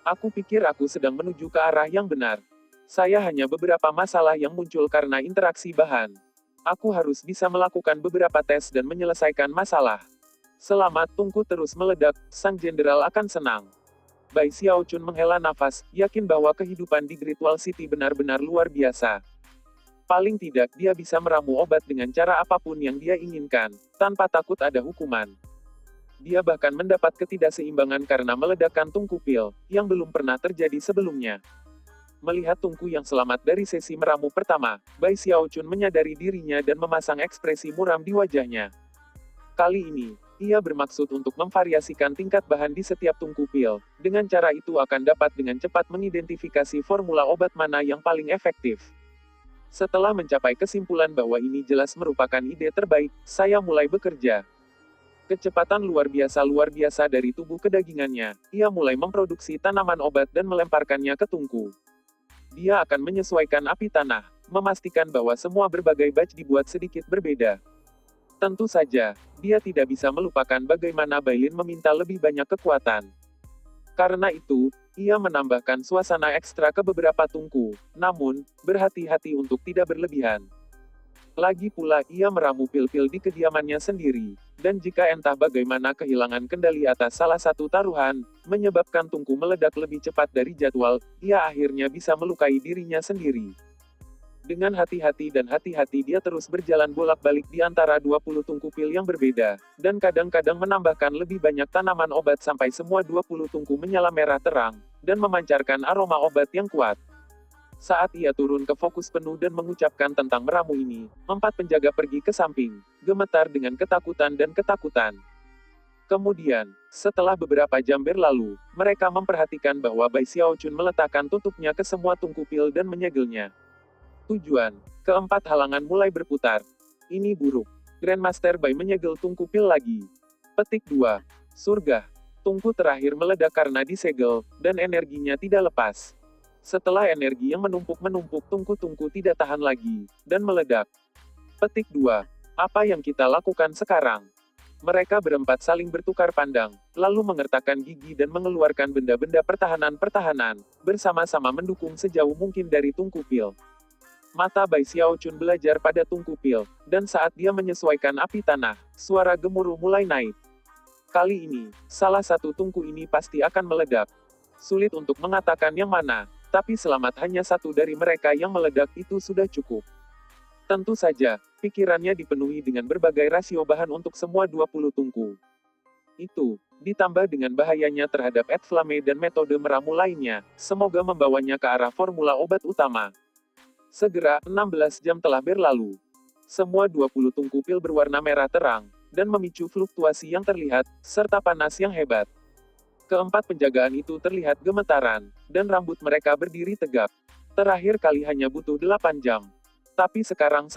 Aku pikir aku sedang menuju ke arah yang benar. Saya hanya beberapa masalah yang muncul karena interaksi bahan. Aku harus bisa melakukan beberapa tes dan menyelesaikan masalah. Selamat, tungku terus meledak, sang jenderal akan senang. Bai Xiaochun menghela nafas, yakin bahwa kehidupan di Great Wall City benar-benar luar biasa. Paling tidak, dia bisa meramu obat dengan cara apapun yang dia inginkan, tanpa takut ada hukuman. Dia bahkan mendapat ketidakseimbangan karena meledakkan tungku pil, yang belum pernah terjadi sebelumnya. Melihat Tungku yang selamat dari sesi meramu pertama, Bai Xiaochun menyadari dirinya dan memasang ekspresi muram di wajahnya. Kali ini, ia bermaksud untuk memvariasikan tingkat bahan di setiap tungku pil. Dengan cara itu akan dapat dengan cepat mengidentifikasi formula obat mana yang paling efektif. Setelah mencapai kesimpulan bahwa ini jelas merupakan ide terbaik, saya mulai bekerja. Kecepatan luar biasa dari tubuh kedagingannya, ia mulai memproduksi tanaman obat dan melemparkannya ke tungku. Dia akan menyesuaikan api tanah, memastikan bahwa semua berbagai batch dibuat sedikit berbeda. Tentu saja, dia tidak bisa melupakan bagaimana Bailin meminta lebih banyak kekuatan. Karena itu, ia menambahkan suasana ekstra ke beberapa tungku, namun, berhati-hati untuk tidak berlebihan. Lagi pula ia meramu pil-pil di kediamannya sendiri, dan jika entah bagaimana kehilangan kendali atas salah satu taruhan, menyebabkan tungku meledak lebih cepat dari jadwal, ia akhirnya bisa melukai dirinya sendiri. Dengan hati-hati dia terus berjalan bolak-balik di antara 20 tungku pil yang berbeda, dan kadang-kadang menambahkan lebih banyak tanaman obat sampai semua 20 tungku menyala merah terang, dan memancarkan aroma obat yang kuat. Saat ia turun ke fokus penuh dan mengucapkan tentang meramu ini, 4 penjaga pergi ke samping, gemetar dengan ketakutan dan ketakutan. Kemudian, setelah beberapa jam berlalu, mereka memperhatikan bahwa Bai Xiaochun meletakkan tutupnya ke semua tungku pil dan menyegelnya. Tujuan, keempat halangan mulai berputar. Ini buruk. Grandmaster Bai menyegel tungku pil lagi. Petik 2. Surga. Tungku terakhir meledak karena disegel, dan energinya tidak lepas. Setelah energi yang menumpuk-menumpuk tungku-tungku tidak tahan lagi, dan meledak. Petik 2. Apa yang kita lakukan sekarang? Mereka berempat saling bertukar pandang, lalu mengertakkan gigi dan mengeluarkan benda-benda pertahanan-pertahanan, bersama-sama mendukung sejauh mungkin dari tungku pil. Mata Bai Xiaochun belajar pada tungku pil, dan saat dia menyesuaikan api tanah, suara gemuruh mulai naik. Kali ini, salah satu tungku ini pasti akan meledak. Sulit untuk mengatakan yang mana, tapi selamat hanya satu dari mereka yang meledak itu sudah cukup. Tentu saja, pikirannya dipenuhi dengan berbagai rasio bahan untuk semua 20 tungku. Itu, ditambah dengan bahayanya terhadap Ed Flame dan metode meramu lainnya, semoga membawanya ke arah formula obat utama. Segera, 16 jam telah berlalu. Semua 20 tungku pil berwarna merah terang, dan memicu fluktuasi yang terlihat, serta panas yang hebat. Keempat penjagaan itu terlihat gemetaran, dan rambut mereka berdiri tegak. Terakhir kali hanya butuh 8 jam. Tapi sekarang,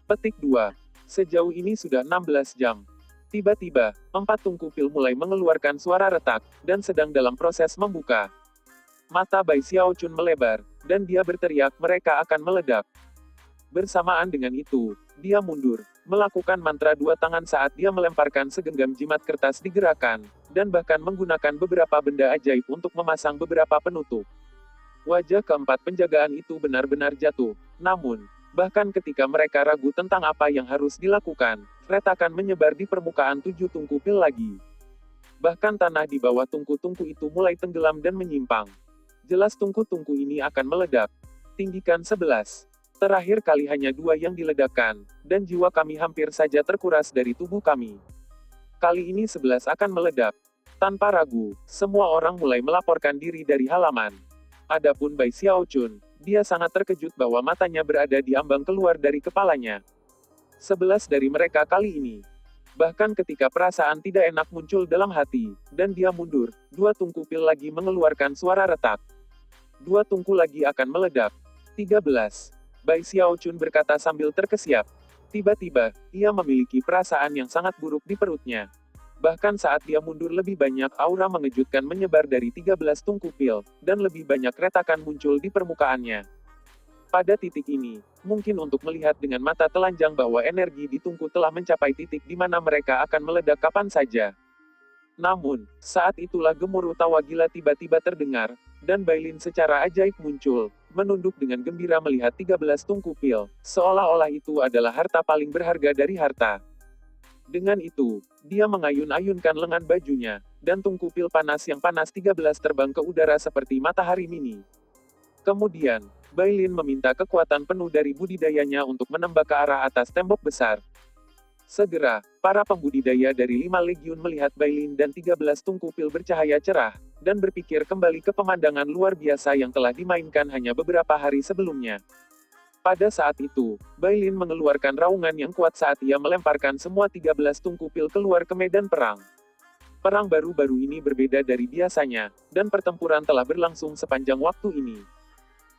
petik 2. Sejauh ini sudah 16 jam. Tiba-tiba, 4 tungku pil mulai mengeluarkan suara retak, dan sedang dalam proses membuka. Mata Bai Xiaochun melebar, dan dia berteriak mereka akan meledak. Bersamaan dengan itu, dia mundur, melakukan mantra 2 tangan saat dia melemparkan segenggam jimat kertas digerakkan, dan bahkan menggunakan beberapa benda ajaib untuk memasang beberapa penutup. Wajah keempat penjagaan itu benar-benar jatuh, namun, bahkan ketika mereka ragu tentang apa yang harus dilakukan, retakan menyebar di permukaan 7 tungku pil lagi. Bahkan tanah di bawah tungku-tungku itu mulai tenggelam dan menyimpang. Jelas tungku-tungku ini akan meledak. Tinggikan 11. Terakhir kali hanya 2 yang diledakkan, dan jiwa kami hampir saja terkuras dari tubuh kami. Kali ini 11 akan meledak. Tanpa ragu, semua orang mulai melaporkan diri dari halaman. Adapun Bai Xiaochun, dia sangat terkejut bahwa matanya berada di ambang keluar dari kepalanya. 11 dari mereka kali ini. Bahkan ketika perasaan tidak enak muncul dalam hati, dan dia mundur, 2 tungku pil lagi mengeluarkan suara retak. 2 tungku lagi akan meledak. 13. Bai Xiaochun berkata sambil terkesiap. Tiba-tiba, ia memiliki perasaan yang sangat buruk di perutnya. Bahkan saat dia mundur lebih banyak aura mengejutkan menyebar dari 13 tungku pil, dan lebih banyak retakan muncul di permukaannya. Pada titik ini, mungkin untuk melihat dengan mata telanjang bahwa energi di tungku telah mencapai titik di mana mereka akan meledak kapan saja. Namun, saat itulah gemuruh tawa gila tiba-tiba terdengar, dan Bailin secara ajaib muncul, menunduk dengan gembira melihat 13 tungku pil, seolah-olah itu adalah harta paling berharga dari harta. Dengan itu, dia mengayun-ayunkan lengan bajunya, dan tungku pil panas yang panas 13 terbang ke udara seperti matahari mini. Kemudian, Bailin meminta kekuatan penuh dari budidayanya untuk menembak ke arah atas tembok besar. Segera, para pembudidaya dari 5 legiun melihat Bailin dan 13 tungku pil bercahaya cerah, dan berpikir kembali ke pemandangan luar biasa yang telah dimainkan hanya beberapa hari sebelumnya. Pada saat itu, Bailin mengeluarkan raungan yang kuat saat ia melemparkan semua 13 tungku pil keluar ke medan perang. Perang baru-baru ini berbeda dari biasanya, dan pertempuran telah berlangsung sepanjang waktu ini.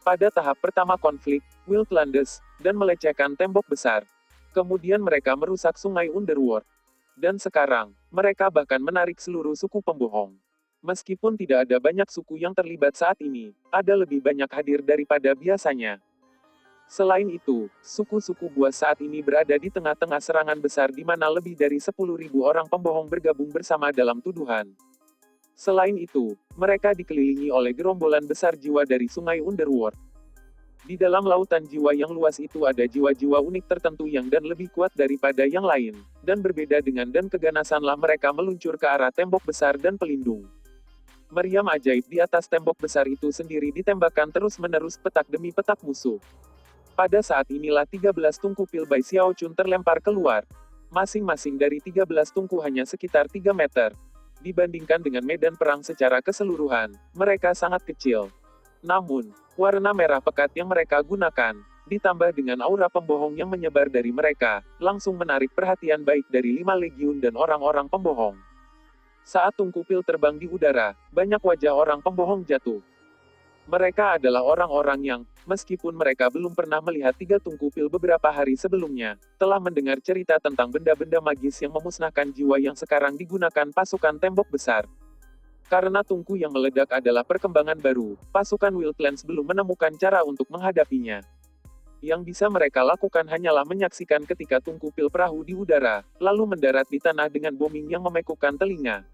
Pada tahap pertama konflik, Wildlands, dan melecehkan tembok besar. Kemudian mereka merusak sungai Underworld. Dan sekarang, mereka bahkan menarik seluruh suku pembohong. Meskipun tidak ada banyak suku yang terlibat saat ini, ada lebih banyak hadir daripada biasanya. Selain itu, suku-suku buas saat ini berada di tengah-tengah serangan besar di mana lebih dari 10.000 orang pembohong bergabung bersama dalam tuduhan. Selain itu, mereka dikelilingi oleh gerombolan besar jiwa dari sungai Underworld. Di dalam lautan jiwa yang luas itu ada jiwa-jiwa unik tertentu yang dan lebih kuat daripada yang lain, dan berbeda dengan dan keganasanlah mereka meluncur ke arah tembok besar dan pelindung. Meriam ajaib di atas tembok besar itu sendiri ditembakkan terus-menerus petak demi petak musuh. Pada saat inilah 13 tungku pil Bai Xiao Chun terlempar keluar. Masing-masing dari 13 tungku hanya sekitar 3 meter. Dibandingkan dengan medan perang secara keseluruhan, mereka sangat kecil. Namun, warna merah pekat yang mereka gunakan, ditambah dengan aura pembohong yang menyebar dari mereka, langsung menarik perhatian baik dari 5 legiun dan orang-orang pembohong. Saat tungku pil terbang di udara, banyak wajah orang pembohong jatuh. Mereka adalah orang-orang yang, meskipun mereka belum pernah melihat 3 tungku pil beberapa hari sebelumnya, telah mendengar cerita tentang benda-benda magis yang memusnahkan jiwa yang sekarang digunakan pasukan tembok besar. Karena tungku yang meledak adalah perkembangan baru, pasukan Wildlands belum menemukan cara untuk menghadapinya. Yang bisa mereka lakukan hanyalah menyaksikan ketika tungku pil perahu di udara, lalu mendarat di tanah dengan booming yang memekukkan telinga.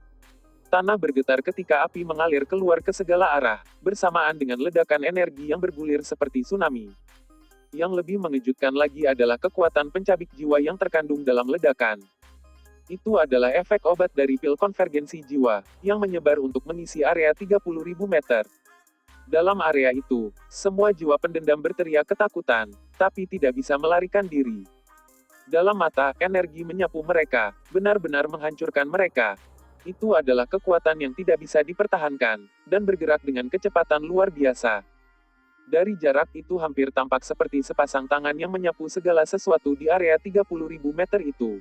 Tanah bergetar ketika api mengalir keluar ke segala arah, bersamaan dengan ledakan energi yang bergulir seperti tsunami. Yang lebih mengejutkan lagi adalah kekuatan pencabik jiwa yang terkandung dalam ledakan. Itu adalah efek obat dari pil konvergensi jiwa, yang menyebar untuk mengisi area 30.000 meter. Dalam area itu, semua jiwa pendendam berteriak ketakutan, tapi tidak bisa melarikan diri. Dalam mata, energi menyapu mereka, benar-benar menghancurkan mereka. Itu adalah kekuatan yang tidak bisa dipertahankan, dan bergerak dengan kecepatan luar biasa. Dari jarak itu hampir tampak seperti sepasang tangan yang menyapu segala sesuatu di area 30.000 meter itu.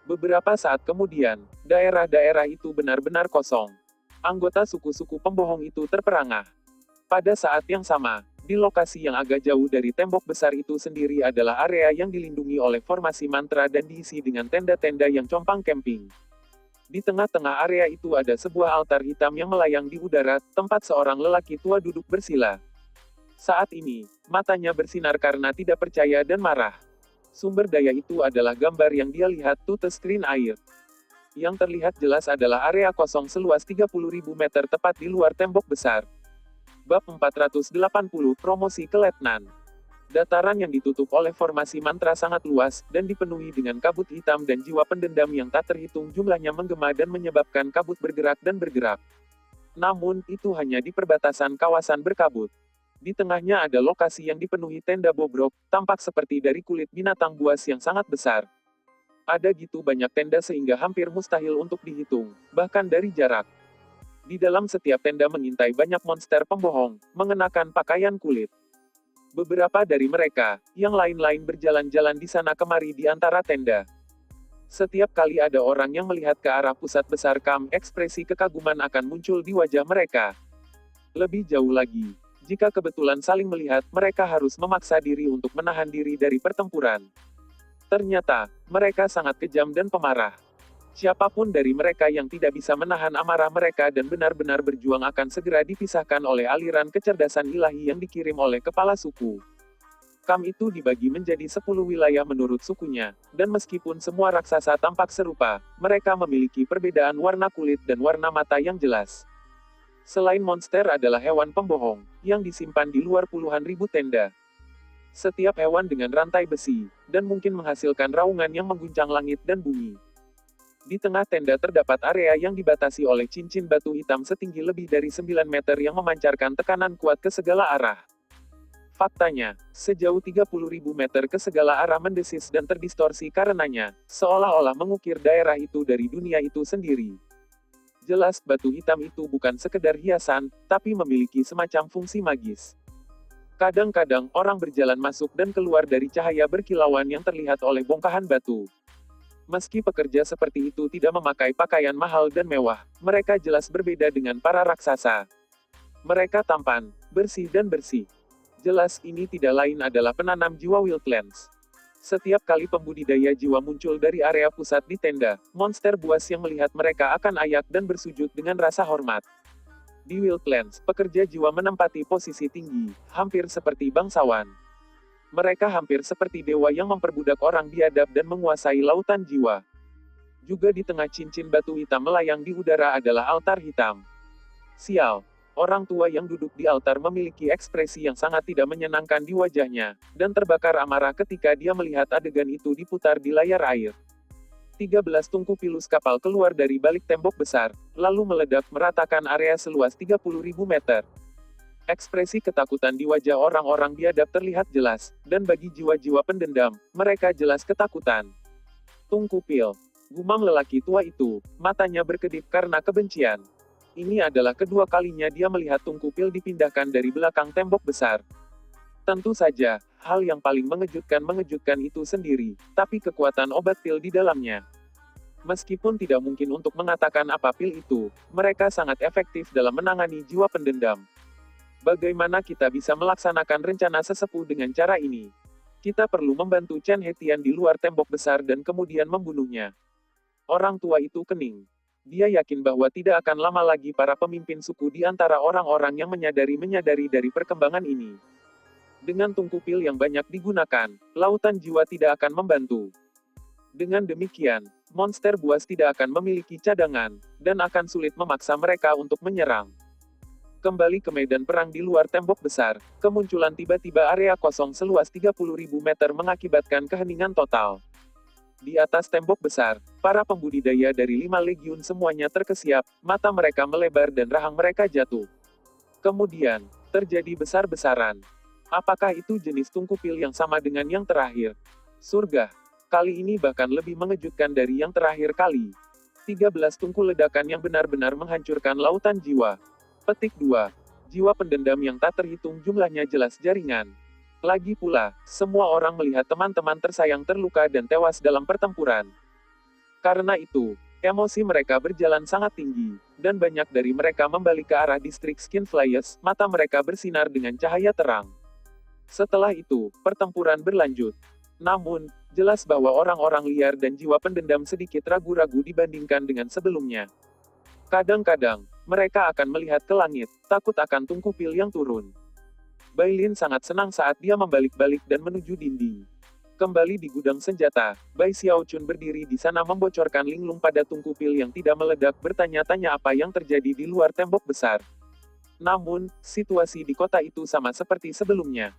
Beberapa saat kemudian, daerah-daerah itu benar-benar kosong. Anggota suku-suku pembohong itu terperangah. Pada saat yang sama, di lokasi yang agak jauh dari tembok besar itu sendiri adalah area yang dilindungi oleh formasi mantra dan diisi dengan tenda-tenda yang compang camping. Di tengah-tengah area itu ada sebuah altar hitam yang melayang di udara, tempat seorang lelaki tua duduk bersila. Saat ini, matanya bersinar karena tidak percaya dan marah. Sumber daya itu adalah gambar yang dia lihat to screen air. Yang terlihat jelas adalah area kosong seluas 30.000 meter tepat di luar tembok besar. Bab 480, Promosi ke Letnan. Dataran yang ditutup oleh formasi mantra sangat luas, dan dipenuhi dengan kabut hitam dan jiwa pendendam yang tak terhitung jumlahnya menggema dan menyebabkan kabut bergerak dan bergerak. Namun, itu hanya di perbatasan kawasan berkabut. Di tengahnya ada lokasi yang dipenuhi tenda bobrok, tampak seperti dari kulit binatang buas yang sangat besar. Ada gitu banyak tenda sehingga hampir mustahil untuk dihitung, bahkan dari jarak. Di dalam setiap tenda mengintai banyak monster pembohong, mengenakan pakaian kulit. Beberapa dari mereka, yang lain-lain berjalan-jalan di sana kemari di antara tenda. Setiap kali ada orang yang melihat ke arah pusat besar kamp, ekspresi kekaguman akan muncul di wajah mereka. Lebih jauh lagi, jika kebetulan saling melihat, mereka harus memaksa diri untuk menahan diri dari pertempuran. Ternyata, mereka sangat kejam dan pemarah. Siapapun dari mereka yang tidak bisa menahan amarah mereka dan benar-benar berjuang akan segera dipisahkan oleh aliran kecerdasan ilahi yang dikirim oleh kepala suku. Kam itu dibagi menjadi 10 wilayah menurut sukunya, dan meskipun semua raksasa tampak serupa, mereka memiliki perbedaan warna kulit dan warna mata yang jelas. Selain monster adalah hewan pembohong, yang disimpan di luar puluhan ribu tenda. Setiap hewan dengan rantai besi, dan mungkin menghasilkan raungan yang mengguncang langit dan bumi. Di tengah tenda terdapat area yang dibatasi oleh cincin batu hitam setinggi lebih dari 9 meter yang memancarkan tekanan kuat ke segala arah. Faktanya, sejauh 30.000 meter ke segala arah mendesis dan terdistorsi karenanya, seolah-olah mengukir daerah itu dari dunia itu sendiri. Jelas, batu hitam itu bukan sekedar hiasan, tapi memiliki semacam fungsi magis. Kadang-kadang, orang berjalan masuk dan keluar dari cahaya berkilauan yang terlihat oleh bongkahan batu. Meski pekerja seperti itu tidak memakai pakaian mahal dan mewah, mereka jelas berbeda dengan para raksasa. Mereka tampan, bersih dan bersih. Jelas ini tidak lain adalah penanam jiwa Wildlands. Setiap kali pembudidaya jiwa muncul dari area pusat di tenda, monster buas yang melihat mereka akan ayak dan bersujud dengan rasa hormat. Di Wildlands, pekerja jiwa menempati posisi tinggi, hampir seperti bangsawan. Mereka hampir seperti dewa yang memperbudak orang biadab dan menguasai lautan jiwa. Juga di tengah cincin batu hitam melayang di udara adalah altar hitam. Sial. Orang tua yang duduk di altar memiliki ekspresi yang sangat tidak menyenangkan di wajahnya, dan terbakar amarah ketika dia melihat adegan itu diputar di layar air. 13 tungku pilus kapal keluar dari balik tembok besar, lalu meledak meratakan area seluas 30.000 meter. Ekspresi ketakutan di wajah orang-orang biadab terlihat jelas, dan bagi jiwa-jiwa pendendam, mereka jelas ketakutan. Tungku pil. Gumam lelaki tua itu, matanya berkedip karena kebencian. Ini adalah kedua kalinya dia melihat tungku pil dipindahkan dari belakang tembok besar. Tentu saja, hal yang paling mengejutkan itu sendiri, tapi kekuatan obat pil di dalamnya. Meskipun tidak mungkin untuk mengatakan apa pil itu, mereka sangat efektif dalam menangani jiwa pendendam. Bagaimana kita bisa melaksanakan rencana sesepuh dengan cara ini? Kita perlu membantu Chen Hetian di luar tembok besar dan kemudian membunuhnya. Orang tua itu kening. Dia yakin bahwa tidak akan lama lagi para pemimpin suku di antara orang-orang yang menyadari dari perkembangan ini. Dengan tungku pil yang banyak digunakan, lautan jiwa tidak akan membantu. Dengan demikian, monster buas tidak akan memiliki cadangan, dan akan sulit memaksa mereka untuk menyerang. Kembali ke medan perang di luar tembok besar, kemunculan tiba-tiba area kosong seluas 30.000 meter mengakibatkan keheningan total. Di atas tembok besar, para pembudidaya dari 5 legiun semuanya terkesiap, mata mereka melebar dan rahang mereka jatuh. Kemudian, terjadi besar-besaran. Apakah itu jenis tungku pil yang sama dengan yang terakhir? Surga. Kali ini bahkan lebih mengejutkan dari yang terakhir kali. 13 tungku ledakan yang benar-benar menghancurkan lautan jiwa. Petik 2. Jiwa pendendam yang tak terhitung jumlahnya jelas jaringan. Lagi pula, semua orang melihat teman-teman tersayang terluka dan tewas dalam pertempuran. Karena itu, emosi mereka berjalan sangat tinggi, dan banyak dari mereka membalik ke arah distrik Skinflyers, mata mereka bersinar dengan cahaya terang. Setelah itu, pertempuran berlanjut. Namun, jelas bahwa orang-orang liar dan jiwa pendendam sedikit ragu-ragu dibandingkan dengan sebelumnya. Kadang-kadang, mereka akan melihat ke langit, takut akan tungku pil yang turun. Bailin sangat senang saat dia membalik-balik dan menuju dinding. Kembali di gudang senjata, Bai Xiaochun berdiri di sana membocorkan linglung pada tungku pil yang tidak meledak bertanya-tanya apa yang terjadi di luar tembok besar. Namun, situasi di kota itu sama seperti sebelumnya.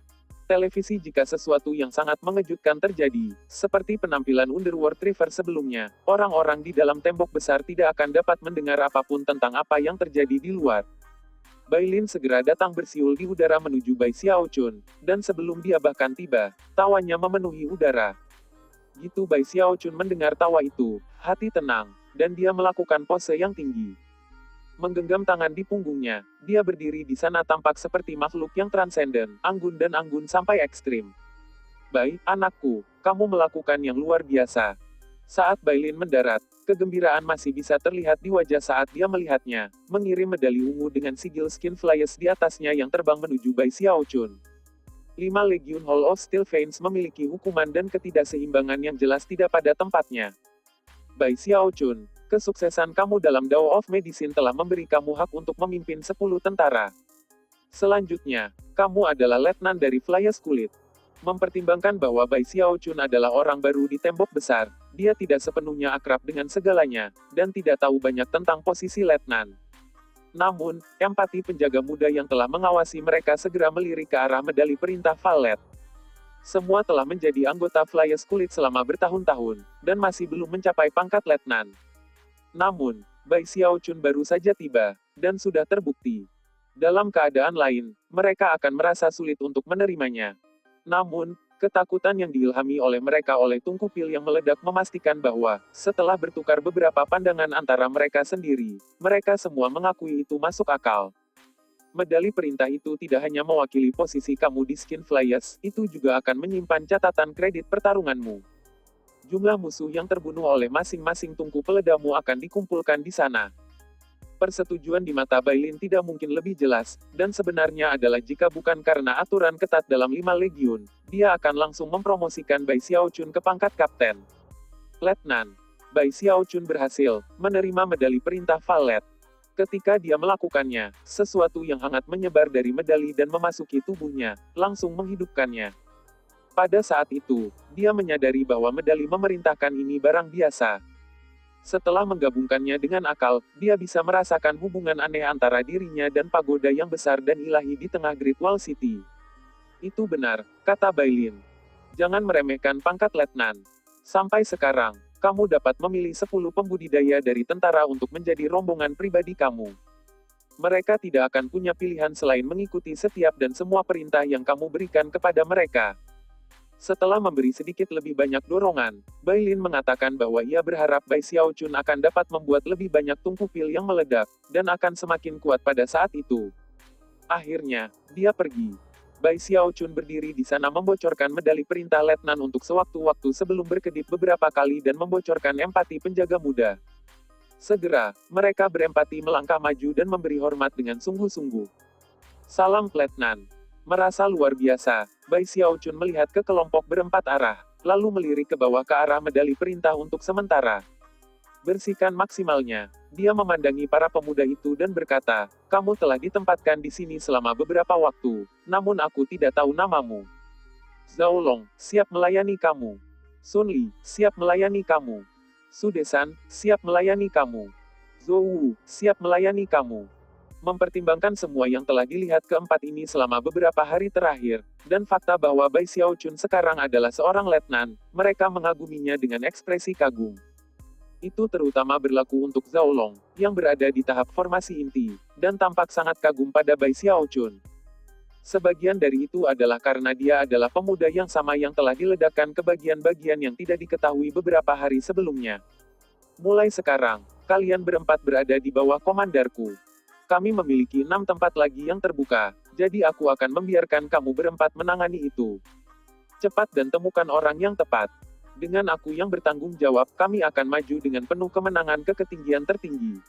Televisi jika sesuatu yang sangat mengejutkan terjadi, seperti penampilan Underworld River sebelumnya, orang-orang di dalam tembok besar tidak akan dapat mendengar apapun tentang apa yang terjadi di luar. Bailin segera datang bersiul di udara menuju Bai Xiaochun, dan sebelum dia bahkan tiba, tawanya memenuhi udara. Gitu Bai Xiaochun mendengar tawa itu, hati tenang, dan dia melakukan pose yang tinggi. Menggenggam tangan di punggungnya, dia berdiri di sana tampak seperti makhluk yang transenden, anggun dan anggun sampai ekstrim. Bai, anakku, kamu melakukan yang luar biasa. Saat Bailin mendarat, kegembiraan masih bisa terlihat di wajah saat dia melihatnya, mengirim medali ungu dengan sigil Skinflyers di atasnya yang terbang menuju Bai Xiaochun. 5 Legiun Hall of Steel Veins memiliki hukuman dan ketidakseimbangan yang jelas tidak pada tempatnya. Bai Xiaochun, kesuksesan kamu dalam Dao of Medicine telah memberi kamu hak untuk memimpin 10 tentara. Selanjutnya, kamu adalah letnan dari Flyers Kulit. Mempertimbangkan bahwa Bai Xiaochun adalah orang baru di tembok besar, dia tidak sepenuhnya akrab dengan segalanya, dan tidak tahu banyak tentang posisi letnan. Namun, empati penjaga muda yang telah mengawasi mereka segera melirik ke arah medali perintah valet. Semua telah menjadi anggota Flyers Kulit selama bertahun-tahun, dan masih belum mencapai pangkat letnan. Namun, Bai Xiaochun baru saja tiba, dan sudah terbukti. Dalam keadaan lain, mereka akan merasa sulit untuk menerimanya. Namun, ketakutan yang diilhami oleh mereka oleh Tungku Pil yang meledak memastikan bahwa, setelah bertukar beberapa pandangan antara mereka sendiri, mereka semua mengakui itu masuk akal. Medali perintah itu tidak hanya mewakili posisi kamu di Skin Flyers, itu juga akan menyimpan catatan kredit pertarunganmu. Jumlah musuh yang terbunuh oleh masing-masing tungku peledamu akan dikumpulkan di sana. Persetujuan di mata Bailin tidak mungkin lebih jelas, dan sebenarnya adalah jika bukan karena aturan ketat dalam 5 legiun, dia akan langsung mempromosikan Bai Xiaochun ke pangkat kapten. Letnan. Bai Xiaochun berhasil menerima medali perintah valet. Ketika dia melakukannya, sesuatu yang hangat menyebar dari medali dan memasuki tubuhnya, langsung menghidupkannya. Pada saat itu, dia menyadari bahwa medali memerintahkan ini barang biasa. Setelah menggabungkannya dengan akal, dia bisa merasakan hubungan aneh antara dirinya dan pagoda yang besar dan ilahi di tengah Great Wall City. Itu benar, kata Bailin. Jangan meremehkan pangkat letnan. Sampai sekarang, kamu dapat memilih 10 pembudidaya dari tentara untuk menjadi rombongan pribadi kamu. Mereka tidak akan punya pilihan selain mengikuti setiap dan semua perintah yang kamu berikan kepada mereka. Setelah memberi sedikit lebih banyak dorongan, Bailin mengatakan bahwa ia berharap Bai Xiaochun akan dapat membuat lebih banyak tungku pil yang meledak, dan akan semakin kuat pada saat itu. Akhirnya, dia pergi. Bai Xiaochun berdiri di sana membocorkan medali perintah letnan untuk sewaktu-waktu sebelum berkedip beberapa kali dan membocorkan empati penjaga muda. Segera, mereka berempati melangkah maju dan memberi hormat dengan sungguh-sungguh. Salam letnan. Merasa luar biasa, Bai Xiaochun melihat ke kelompok berempat arah, lalu melirik ke bawah ke arah medali perintah untuk sementara. Bersihkan maksimalnya. Dia memandangi para pemuda itu dan berkata, kamu telah ditempatkan di sini selama beberapa waktu, namun aku tidak tahu namamu. Zhao Long, siap melayani kamu. Sun Li, siap melayani kamu. Su Desan, siap melayani kamu. Zhou Wu, siap melayani kamu. Mempertimbangkan semua yang telah dilihat keempat ini selama beberapa hari terakhir, dan fakta bahwa Bai Xiaochun sekarang adalah seorang letnan, mereka mengaguminya dengan ekspresi kagum. Itu terutama berlaku untuk Zhao Long, yang berada di tahap formasi inti, dan tampak sangat kagum pada Bai Xiaochun. Sebagian dari itu adalah karena dia adalah pemuda yang sama yang telah diledakkan ke bagian-bagian yang tidak diketahui beberapa hari sebelumnya. Mulai sekarang, kalian berempat berada di bawah komandarku. Kami memiliki 6 tempat lagi yang terbuka, jadi aku akan membiarkan kamu berempat menangani itu. Cepat dan temukan orang yang tepat. Dengan aku yang bertanggung jawab, kami akan maju dengan penuh kemenangan ke ketinggian tertinggi.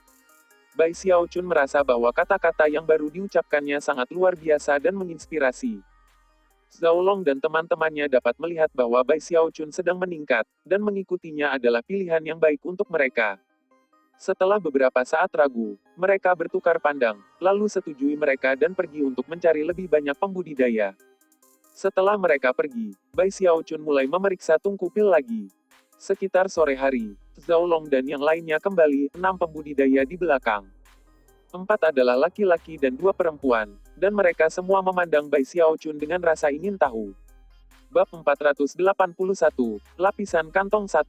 Bai Xiaochun merasa bahwa kata-kata yang baru diucapkannya sangat luar biasa dan menginspirasi. Zhao Long dan teman-temannya dapat melihat bahwa Bai Xiaochun sedang meningkat, dan mengikutinya adalah pilihan yang baik untuk mereka. Setelah beberapa saat ragu, mereka bertukar pandang, lalu setujui mereka dan pergi untuk mencari lebih banyak pembudidaya. Setelah mereka pergi, Bai Xiaochun mulai memeriksa tungku pil lagi. Sekitar sore hari, Zhao Long dan yang lainnya kembali, 6 pembudidaya di belakang. 4 adalah laki-laki dan 2 perempuan, dan mereka semua memandang Bai Xiaochun dengan rasa ingin tahu. Bab 481, Lapisan Kantong 1.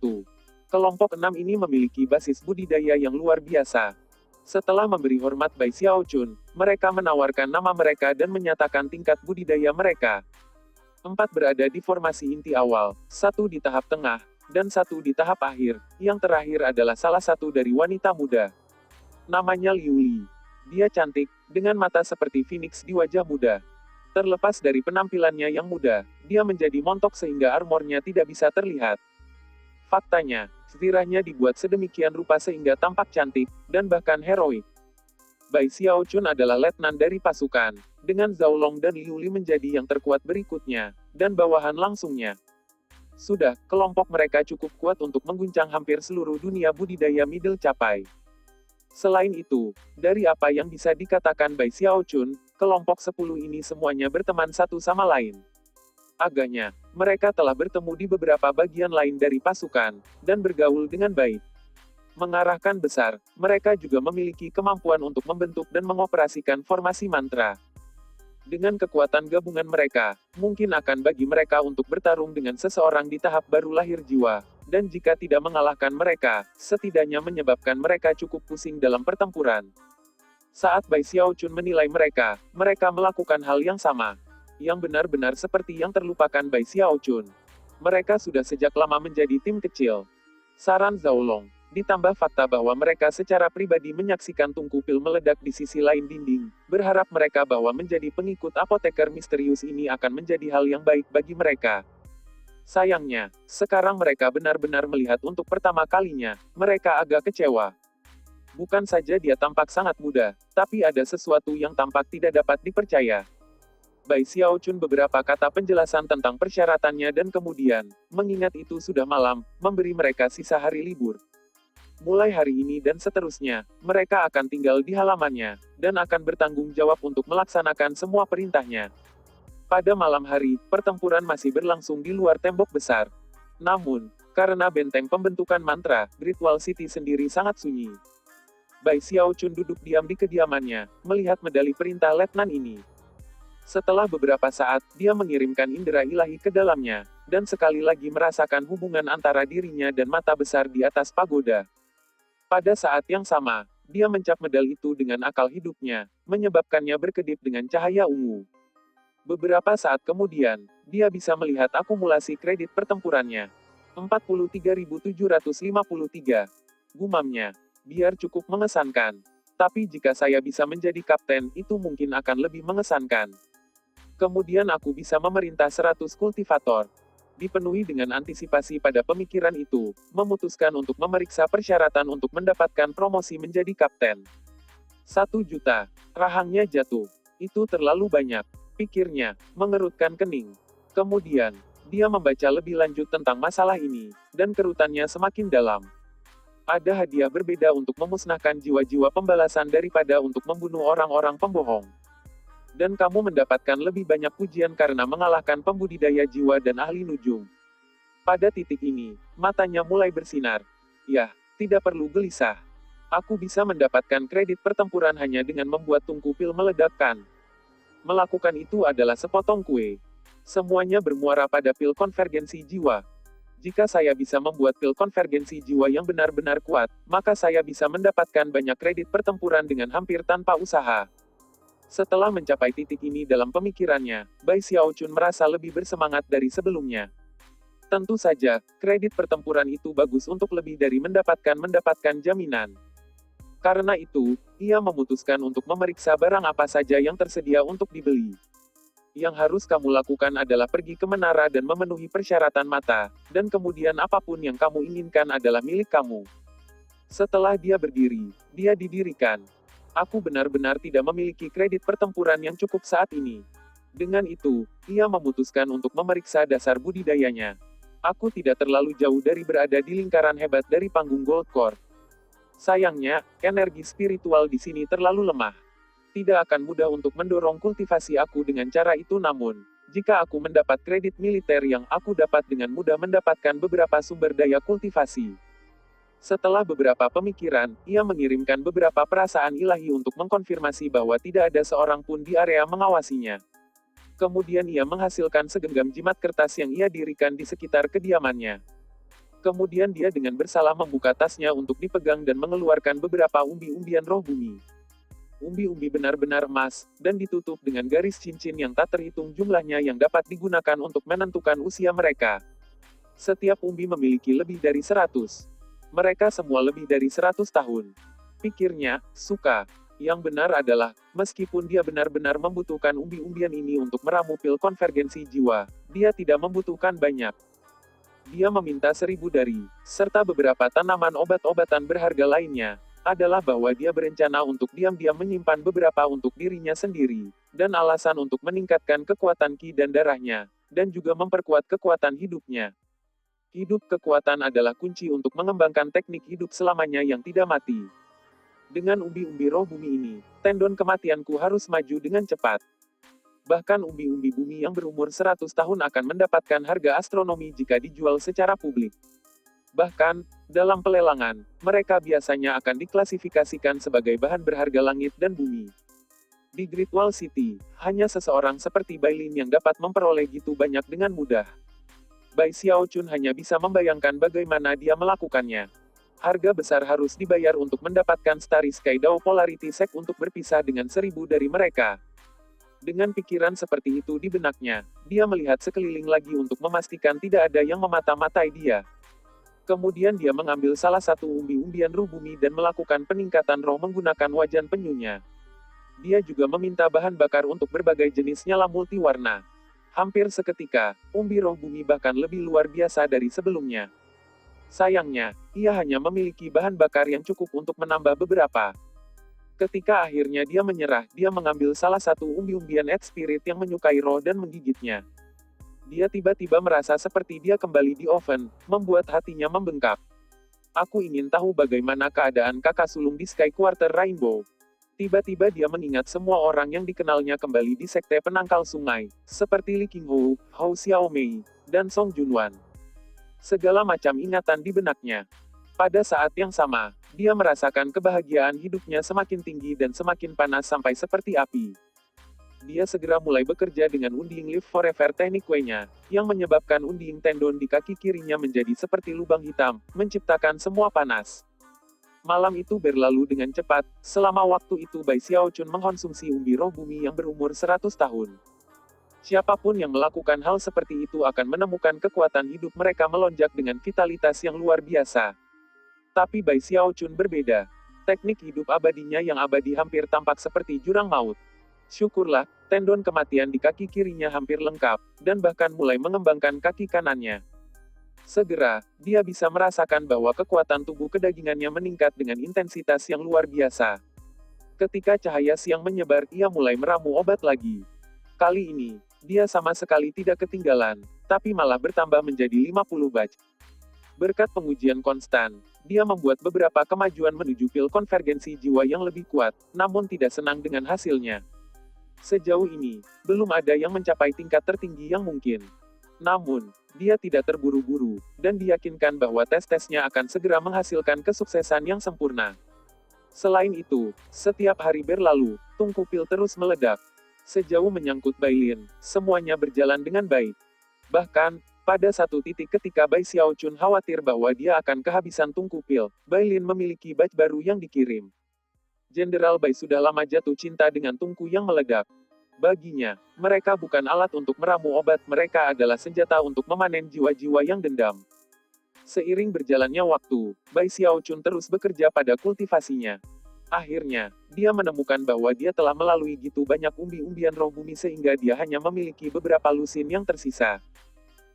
Kelompok 6 ini memiliki basis budidaya yang luar biasa. Setelah memberi hormat Bai Xiaochun, mereka menawarkan nama mereka dan menyatakan tingkat budidaya mereka. 4 berada di formasi inti awal, 1 di tahap tengah, dan 1 di tahap akhir. Yang terakhir adalah salah satu dari wanita muda. Namanya Liu Li. Dia cantik, dengan mata seperti phoenix di wajah muda. Terlepas dari penampilannya yang muda, dia menjadi montok sehingga armornya tidak bisa terlihat. Faktanya, setirahnya dibuat sedemikian rupa sehingga tampak cantik, dan bahkan heroik. Bai Xiaochun adalah letnan dari pasukan, dengan Zhao Long dan Liu Li menjadi yang terkuat berikutnya, dan bawahan langsungnya. Sudah, kelompok mereka cukup kuat untuk mengguncang hampir seluruh dunia budidaya middle capai. Selain itu, dari apa yang bisa dikatakan Bai Xiaochun, kelompok 10 ini semuanya berteman satu sama lain. Agaknya, mereka telah bertemu di beberapa bagian lain dari pasukan, dan bergaul dengan baik. Mengarahkan besar, mereka juga memiliki kemampuan untuk membentuk dan mengoperasikan formasi mantra. Dengan kekuatan gabungan mereka, mungkin akan bagi mereka untuk bertarung dengan seseorang di tahap baru lahir jiwa, dan jika tidak mengalahkan mereka, setidaknya menyebabkan mereka cukup pusing dalam pertempuran. Saat Bai Xiaochun menilai mereka, mereka melakukan hal yang sama. Yang benar-benar seperti yang terlupakan Bai Xiaochun. Mereka sudah sejak lama menjadi tim kecil. Saran Zaolong. Ditambah fakta bahwa mereka secara pribadi menyaksikan tungku pil meledak di sisi lain dinding, berharap mereka bahwa menjadi pengikut apoteker misterius ini akan menjadi hal yang baik bagi mereka. Sayangnya, sekarang mereka benar-benar melihat untuk pertama kalinya, mereka agak kecewa. Bukan saja dia tampak sangat muda, tapi ada sesuatu yang tampak tidak dapat dipercaya. Bai Xiaochun beberapa kata penjelasan tentang persyaratannya dan kemudian, mengingat itu sudah malam, memberi mereka sisa hari libur. Mulai hari ini dan seterusnya, mereka akan tinggal di halamannya, dan akan bertanggung jawab untuk melaksanakan semua perintahnya. Pada malam hari, pertempuran masih berlangsung di luar tembok besar. Namun, karena benteng pembentukan mantra, Great Wall City sendiri sangat sunyi. Bai Xiaochun duduk diam di kediamannya, melihat medali perintah letnan ini. Setelah beberapa saat, dia mengirimkan indera ilahi ke dalamnya, dan sekali lagi merasakan hubungan antara dirinya dan mata besar di atas pagoda. Pada saat yang sama, dia mencap medal itu dengan akal hidupnya, menyebabkannya berkedip dengan cahaya ungu. Beberapa saat kemudian, dia bisa melihat akumulasi kredit pertempurannya. 43.753. Gumamnya. Biar cukup mengesankan. Tapi jika saya bisa menjadi kapten, itu mungkin akan lebih mengesankan. Kemudian aku bisa memerintah 100 kultivator. Dipenuhi dengan antisipasi pada pemikiran itu, memutuskan untuk memeriksa persyaratan untuk mendapatkan promosi menjadi kapten. 1 juta. Rahangnya jatuh. Itu terlalu banyak, pikirnya, mengerutkan kening. Kemudian, dia membaca lebih lanjut tentang masalah ini, dan kerutannya semakin dalam. Ada hadiah berbeda untuk memusnahkan jiwa-jiwa pembalasan daripada untuk membunuh orang-orang pembohong. Dan kamu mendapatkan lebih banyak pujian karena mengalahkan pembudidaya jiwa dan ahli nujum. Pada titik ini, matanya mulai bersinar. Yah, tidak perlu gelisah. Aku bisa mendapatkan kredit pertempuran hanya dengan membuat tungku pil meledakkan. Melakukan itu adalah sepotong kue. Semuanya bermuara pada pil konvergensi jiwa. Jika saya bisa membuat pil konvergensi jiwa yang benar-benar kuat, maka saya bisa mendapatkan banyak kredit pertempuran dengan hampir tanpa usaha. Setelah mencapai titik ini dalam pemikirannya, Bai Xiaochun merasa lebih bersemangat dari sebelumnya. Tentu saja, kredit pertempuran itu bagus untuk lebih dari mendapatkan jaminan. Karena itu, ia memutuskan untuk memeriksa barang apa saja yang tersedia untuk dibeli. Yang harus kamu lakukan adalah pergi ke menara dan memenuhi persyaratan mata, dan kemudian apapun yang kamu inginkan adalah milik kamu. Setelah dia berdiri, dia didirikan. Aku benar-benar tidak memiliki kredit pertempuran yang cukup saat ini. Dengan itu, ia memutuskan untuk memeriksa dasar budidayanya. Aku tidak terlalu jauh dari berada di lingkaran hebat dari panggung Gold Court. Sayangnya, energi spiritual di sini terlalu lemah. Tidak akan mudah untuk mendorong kultivasi aku dengan cara itu namun, jika aku mendapat kredit militer yang aku dapat dengan mudah mendapatkan beberapa sumber daya kultivasi. Setelah beberapa pemikiran, ia mengirimkan beberapa perasaan ilahi untuk mengkonfirmasi bahwa tidak ada seorang pun di area mengawasinya. Kemudian ia menghasilkan segenggam jimat kertas yang ia dirikan di sekitar kediamannya. Kemudian dia dengan bersalah membuka tasnya untuk dipegang dan mengeluarkan beberapa umbi-umbian roh bumi. Umbi-umbi benar-benar emas, dan ditutup dengan garis cincin yang tak terhitung jumlahnya yang dapat digunakan untuk menentukan usia mereka. Setiap umbi memiliki lebih dari 100. Mereka semua lebih dari 100 tahun. Pikirnya, suka. Yang benar adalah, meskipun dia benar-benar membutuhkan umbi-umbian ini untuk meramu pil konvergensi jiwa, dia tidak membutuhkan banyak. Dia meminta 1000 dari, serta beberapa tanaman obat-obatan berharga lainnya, adalah bahwa dia berencana untuk diam-diam menyimpan beberapa untuk dirinya sendiri, dan alasan untuk meningkatkan kekuatan ki dan darahnya, dan juga memperkuat kekuatan hidupnya. Hidup kekuatan adalah kunci untuk mengembangkan teknik hidup selamanya yang tidak mati. Dengan umbi-umbi roh bumi ini, tendon kematianku harus maju dengan cepat. Bahkan umbi-umbi bumi yang berumur 100 tahun akan mendapatkan harga astronomi jika dijual secara publik. Bahkan, dalam pelelangan, mereka biasanya akan diklasifikasikan sebagai bahan berharga langit dan bumi. Di Great Wall City, hanya seseorang seperti Bai Lin yang dapat memperoleh gitu banyak dengan mudah. Bai Xiaochun hanya bisa membayangkan bagaimana dia melakukannya. Harga besar harus dibayar untuk mendapatkan Starry Sky Dao Polarity Sec untuk berpisah dengan 1.000 dari mereka. Dengan pikiran seperti itu di benaknya, dia melihat sekeliling lagi untuk memastikan tidak ada yang memata-matai dia. Kemudian dia mengambil salah satu umbi-umbian ruh bumi dan melakukan peningkatan roh menggunakan wajan penyunya. Dia juga meminta bahan bakar untuk berbagai jenis nyala multiwarna. Hampir seketika, umbi roh bumi bahkan lebih luar biasa dari sebelumnya. Sayangnya, ia hanya memiliki bahan bakar yang cukup untuk menambah beberapa. Ketika akhirnya dia menyerah, dia mengambil salah satu umbi-umbian Earth Spirit yang menyukai roh dan menggigitnya. Dia tiba-tiba merasa seperti dia kembali di oven, membuat hatinya membengkak. Aku ingin tahu bagaimana keadaan kakak sulung di Sky Quarter Rainbow. Tiba-tiba dia mengingat semua orang yang dikenalnya kembali di Sekte Penangkal Sungai, seperti Li Qinghu, Hou Xiaomei, dan Song Junwan. Segala macam ingatan di benaknya. Pada saat yang sama, dia merasakan kebahagiaan hidupnya semakin tinggi dan semakin panas sampai seperti api. Dia segera mulai bekerja dengan Unding Live Forever teknik Wei-nya, yang menyebabkan Unding tendon di kaki kirinya menjadi seperti lubang hitam, menciptakan semua panas. Malam itu berlalu dengan cepat, selama waktu itu Bai Xiaochun mengkonsumsi umbi roh bumi yang berumur 100 tahun. Siapapun yang melakukan hal seperti itu akan menemukan kekuatan hidup mereka melonjak dengan vitalitas yang luar biasa. Tapi Bai Xiaochun berbeda. Teknik hidup abadinya yang abadi hampir tampak seperti jurang maut. Syukurlah, tendon kematian di kaki kirinya hampir lengkap, dan bahkan mulai mengembangkan kaki kanannya. Segera, dia bisa merasakan bahwa kekuatan tubuh kedagingannya meningkat dengan intensitas yang luar biasa. Ketika cahaya siang menyebar, ia mulai meramu obat lagi. Kali ini, dia sama sekali tidak ketinggalan, tapi malah bertambah menjadi 50 batch. Berkat pengujian konstan, dia membuat beberapa kemajuan menuju pil konvergensi jiwa yang lebih kuat, namun tidak senang dengan hasilnya. Sejauh ini, belum ada yang mencapai tingkat tertinggi yang mungkin. Namun, dia tidak terburu-buru, dan diyakinkan bahwa tes-tesnya akan segera menghasilkan kesuksesan yang sempurna. Selain itu, setiap hari berlalu, tungku pil terus meledak. Sejauh menyangkut Bai Lin, semuanya berjalan dengan baik. Bahkan, pada satu titik ketika Bai Xiaochun khawatir bahwa dia akan kehabisan tungku pil, Bai Lin memiliki batch baru yang dikirim. Jenderal Bai sudah lama jatuh cinta dengan tungku yang meledak. Baginya, mereka bukan alat untuk meramu obat, mereka adalah senjata untuk memanen jiwa-jiwa yang dendam. Seiring berjalannya waktu, Bai Xiaochun terus bekerja pada kultivasinya. Akhirnya, dia menemukan bahwa dia telah melalui gitu banyak umbi-umbian roh bumi sehingga dia hanya memiliki beberapa lusin yang tersisa.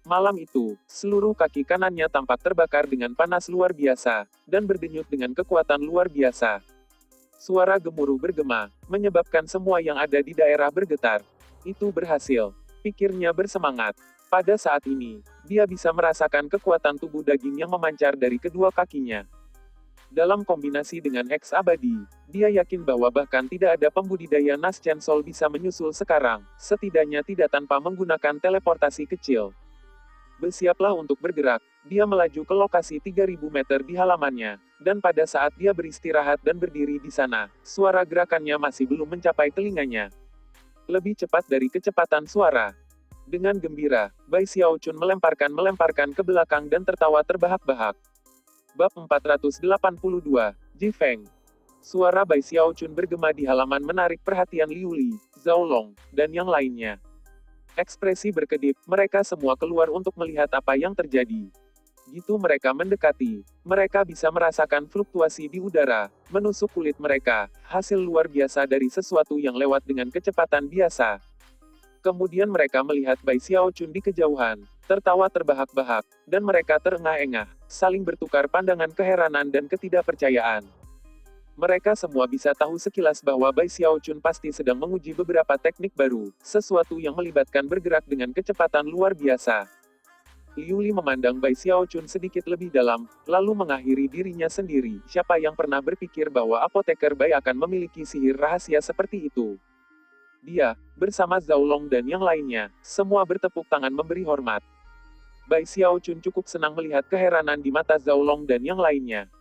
Malam itu, seluruh kaki kanannya tampak terbakar dengan panas luar biasa, dan berdenyut dengan kekuatan luar biasa. Suara gemuruh bergema, menyebabkan semua yang ada di daerah bergetar. Itu berhasil. Pikirnya bersemangat. Pada saat ini, dia bisa merasakan kekuatan tubuh daging yang memancar dari kedua kakinya. Dalam kombinasi dengan Hex abadi, dia yakin bahwa bahkan tidak ada pembudidaya Nas Chansol bisa menyusul sekarang, setidaknya tidak tanpa menggunakan teleportasi kecil. Bersiaplah untuk bergerak, dia melaju ke lokasi 3000 meter di halamannya, dan pada saat dia beristirahat dan berdiri di sana, suara gerakannya masih belum mencapai telinganya. Lebih cepat dari kecepatan suara. Dengan gembira, Bai Xiaochun melemparkan ke belakang dan tertawa terbahak-bahak. Bab 482, Ji Feng. Suara Bai Xiaochun bergema di halaman menarik perhatian Liu Li, Zhao Long, dan yang lainnya. Ekspresi berkedip, mereka semua keluar untuk melihat apa yang terjadi. Gitu mereka mendekati, mereka bisa merasakan fluktuasi di udara, menusuk kulit mereka, hasil luar biasa dari sesuatu yang lewat dengan kecepatan biasa. Kemudian mereka melihat Bai Xiaochun di kejauhan, tertawa terbahak-bahak, dan mereka terengah-engah, saling bertukar pandangan keheranan dan ketidakpercayaan. Mereka semua bisa tahu sekilas bahwa Bai Xiaochun pasti sedang menguji beberapa teknik baru, sesuatu yang melibatkan bergerak dengan kecepatan luar biasa. Liu Li memandang Bai Xiaochun sedikit lebih dalam, lalu mengakhiri dirinya sendiri, siapa yang pernah berpikir bahwa apoteker Bai akan memiliki sihir rahasia seperti itu. Dia, bersama Zhao Long dan yang lainnya, semua bertepuk tangan memberi hormat. Bai Xiaochun cukup senang melihat keheranan di mata Zhao Long dan yang lainnya.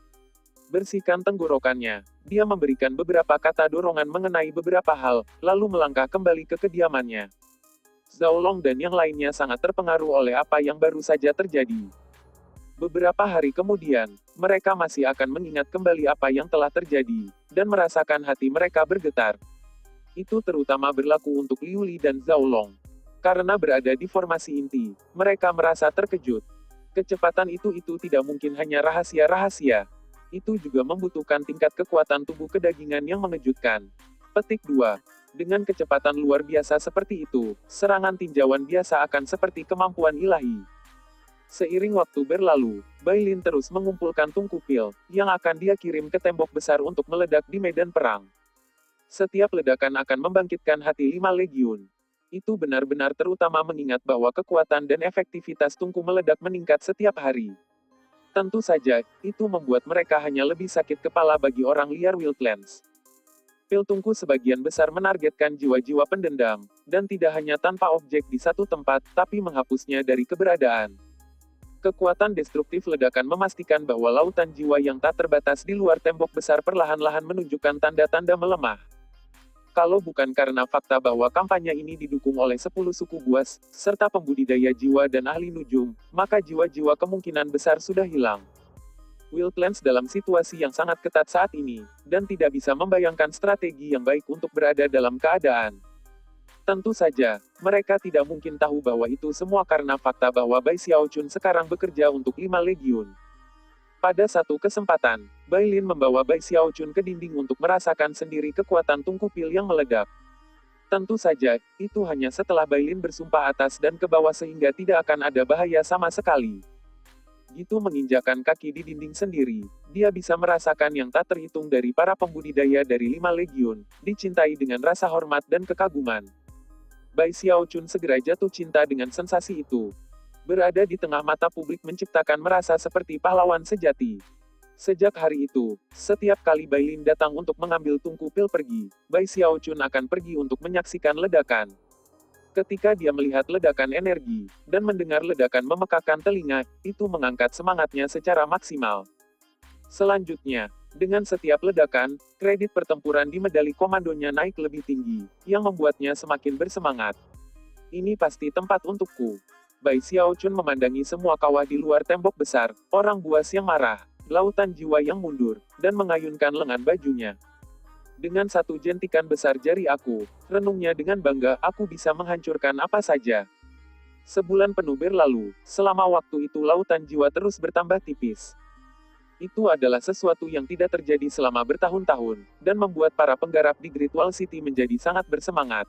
Bersihkan tenggorokannya, dia memberikan beberapa kata dorongan mengenai beberapa hal, lalu melangkah kembali ke kediamannya. Zhao Long dan yang lainnya sangat terpengaruh oleh apa yang baru saja terjadi. Beberapa hari kemudian, mereka masih akan mengingat kembali apa yang telah terjadi, dan merasakan hati mereka bergetar. Itu terutama berlaku untuk Liu Li dan Zhao Long. Karena berada di formasi inti, mereka merasa terkejut. Kecepatan itu tidak mungkin hanya rahasia-rahasia. Itu juga membutuhkan tingkat kekuatan tubuh kedagingan yang mengejutkan. Petik 2. Dengan kecepatan luar biasa seperti itu, serangan tinjauan biasa akan seperti kemampuan ilahi. Seiring waktu berlalu, Bai Lin terus mengumpulkan tungku pil, yang akan dia kirim ke tembok besar untuk meledak di medan perang. Setiap ledakan akan membangkitkan hati 5 legiun. Itu benar-benar terutama mengingat bahwa kekuatan dan efektivitas tungku meledak meningkat setiap hari. Tentu saja, itu membuat mereka hanya lebih sakit kepala bagi orang liar Wildlands. Pil tungku sebagian besar menargetkan jiwa-jiwa pendendam, dan tidak hanya tanpa objek di satu tempat, tapi menghapusnya dari keberadaan. Kekuatan destruktif ledakan memastikan bahwa lautan jiwa yang tak terbatas di luar tembok besar perlahan-lahan menunjukkan tanda-tanda melemah. Kalau bukan karena fakta bahwa kampanye ini didukung oleh 10 suku buas, serta pembudidaya jiwa dan ahli nujum, maka jiwa-jiwa kemungkinan besar sudah hilang. Wildlands dalam situasi yang sangat ketat saat ini, dan tidak bisa membayangkan strategi yang baik untuk berada dalam keadaan. Tentu saja, mereka tidak mungkin tahu bahwa itu semua karena fakta bahwa Bai Xiaochun sekarang bekerja untuk 5 legiun. Pada satu kesempatan, Bai Lin membawa Bai Xiaochun ke dinding untuk merasakan sendiri kekuatan tungku pil yang meledak. Tentu saja, itu hanya setelah Bai Lin bersumpah atas dan ke bawah sehingga tidak akan ada bahaya sama sekali. Gitu menginjakan kaki di dinding sendiri, dia bisa merasakan yang tak terhitung dari para pembudidaya dari 5 legiun, dicintai dengan rasa hormat dan kekaguman. Bai Xiaochun segera jatuh cinta dengan sensasi itu. Berada di tengah mata publik menciptakan merasa seperti pahlawan sejati. Sejak hari itu, setiap kali Bai Lin datang untuk mengambil tungku pil pergi, Bai Xiaochun akan pergi untuk menyaksikan ledakan. Ketika dia melihat ledakan energi, dan mendengar ledakan memekakan telinga, itu mengangkat semangatnya secara maksimal. Selanjutnya, dengan setiap ledakan, kredit pertempuran di medali komandonya naik lebih tinggi, yang membuatnya semakin bersemangat. Ini pasti tempat untukku. Bai Xiaochun memandangi semua kawah di luar tembok besar, orang buas yang marah, lautan jiwa yang mundur, dan mengayunkan lengan bajunya. Dengan satu jentikan besar jari aku, renungnya dengan bangga, aku bisa menghancurkan apa saja. Sebulan penuh berlalu, selama waktu itu lautan jiwa terus bertambah tipis. Itu adalah sesuatu yang tidak terjadi selama bertahun-tahun, dan membuat para penggarap di Great Wall City menjadi sangat bersemangat.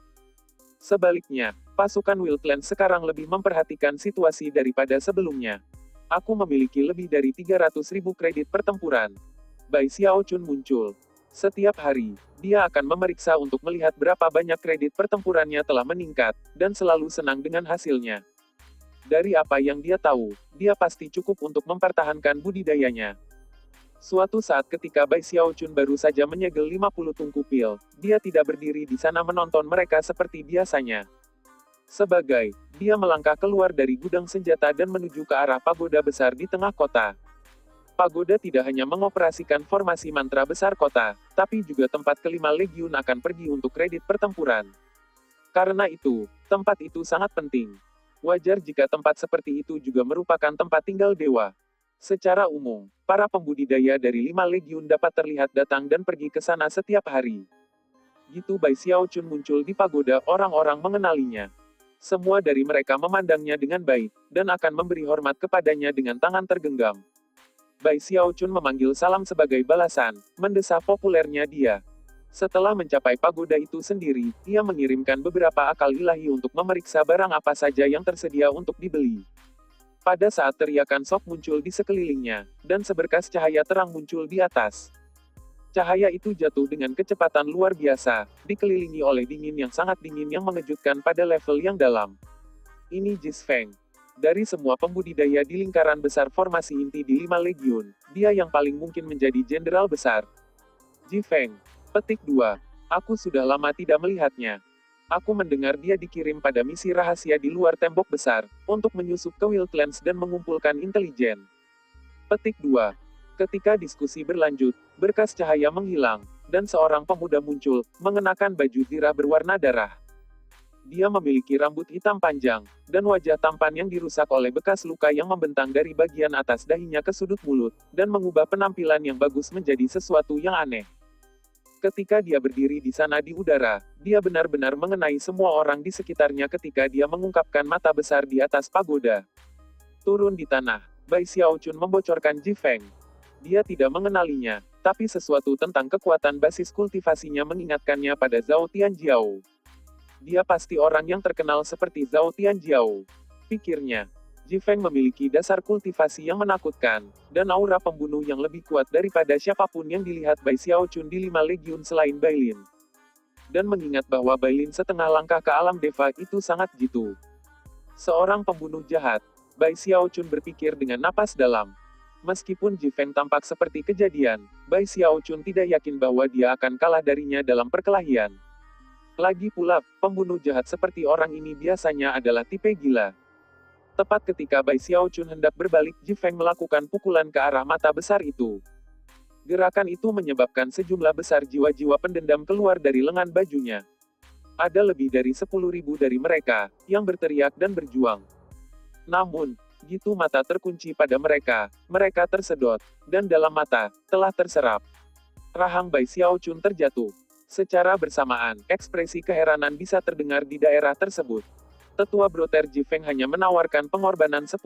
Sebaliknya, pasukan Wildlands sekarang lebih memperhatikan situasi daripada sebelumnya. Aku memiliki lebih dari 300.000 kredit pertempuran. Bai Xiaochun muncul. Setiap hari, dia akan memeriksa untuk melihat berapa banyak kredit pertempurannya telah meningkat, dan selalu senang dengan hasilnya. Dari apa yang dia tahu, dia pasti cukup untuk mempertahankan budidayanya. Suatu saat ketika Bai Xiaochun baru saja menyegel 50 tungku pil, dia tidak berdiri di sana menonton mereka seperti biasanya. Sebagai, dia melangkah keluar dari gudang senjata dan menuju ke arah pagoda besar di tengah kota. Pagoda tidak hanya mengoperasikan formasi mantra besar kota, tapi juga tempat kelima legiun akan pergi untuk kredit pertempuran. Karena itu, tempat itu sangat penting. Wajar jika tempat seperti itu juga merupakan tempat tinggal dewa. Secara umum, para pembudidaya dari 5 legiun dapat terlihat datang dan pergi ke sana setiap hari. Gitu Bai Xiaochun muncul di pagoda, orang-orang mengenalinya. Semua dari mereka memandangnya dengan baik, dan akan memberi hormat kepadanya dengan tangan tergenggam. Bai Xiaochun memanggil salam sebagai balasan, mendesah populernya dia. Setelah mencapai pagoda itu sendiri, ia mengirimkan beberapa akal ilahi untuk memeriksa barang apa saja yang tersedia untuk dibeli. Pada saat teriakan sok muncul di sekelilingnya, dan seberkas cahaya terang muncul di atas. Cahaya itu jatuh dengan kecepatan luar biasa, dikelilingi oleh dingin yang sangat dingin yang mengejutkan pada level yang dalam. Ini Jis Feng. Dari semua pembudidaya di lingkaran besar formasi inti di 5 legiun, dia yang paling mungkin menjadi jenderal besar. Ji Feng. Petik 2. Aku sudah lama tidak melihatnya. Aku mendengar dia dikirim pada misi rahasia di luar tembok besar, untuk menyusup ke Wildlands dan mengumpulkan intelijen. Petik 2. Ketika diskusi berlanjut, berkas cahaya menghilang, dan seorang pemuda muncul, mengenakan baju zirah berwarna darah. Dia memiliki rambut hitam panjang, dan wajah tampan yang dirusak oleh bekas luka yang membentang dari bagian atas dahinya ke sudut mulut, dan mengubah penampilan yang bagus menjadi sesuatu yang aneh. Ketika dia berdiri di sana di udara, dia benar-benar mengenai semua orang di sekitarnya ketika dia mengungkapkan mata besar di atas pagoda. Turun di tanah, Bai Xiaochun membocorkan Ji Feng. Dia tidak mengenalinya, tapi sesuatu tentang kekuatan basis kultivasinya mengingatkannya pada Zhao Tianjiao. Dia pasti orang yang terkenal seperti Zhao Tianjiao, pikirnya. Ji Feng memiliki dasar kultivasi yang menakutkan, dan aura pembunuh yang lebih kuat daripada siapapun yang dilihat Bai Xiaochun di 5 legiun selain Bailin. Dan mengingat bahwa Bailin setengah langkah ke alam deva itu sangat jitu. Seorang pembunuh jahat, Bai Xiaochun berpikir dengan napas dalam. Meskipun Ji Feng tampak seperti kejadian, Bai Xiaochun tidak yakin bahwa dia akan kalah darinya dalam perkelahian. Lagi pula, pembunuh jahat seperti orang ini biasanya adalah tipe gila. Tepat ketika Bai Xiaochun hendak berbalik, Ji Feng melakukan pukulan ke arah mata besar itu. Gerakan itu menyebabkan sejumlah besar jiwa-jiwa pendendam keluar dari lengan bajunya. Ada lebih dari 10.000 dari mereka, yang berteriak dan berjuang. Namun, gitu mata terkunci pada mereka, mereka tersedot, dan dalam mata, telah terserap. Rahang Bai Xiaochun terjatuh. Secara bersamaan, ekspresi keheranan bisa terdengar di daerah tersebut. Tetua Broter Ji Feng hanya menawarkan pengorbanan 10.000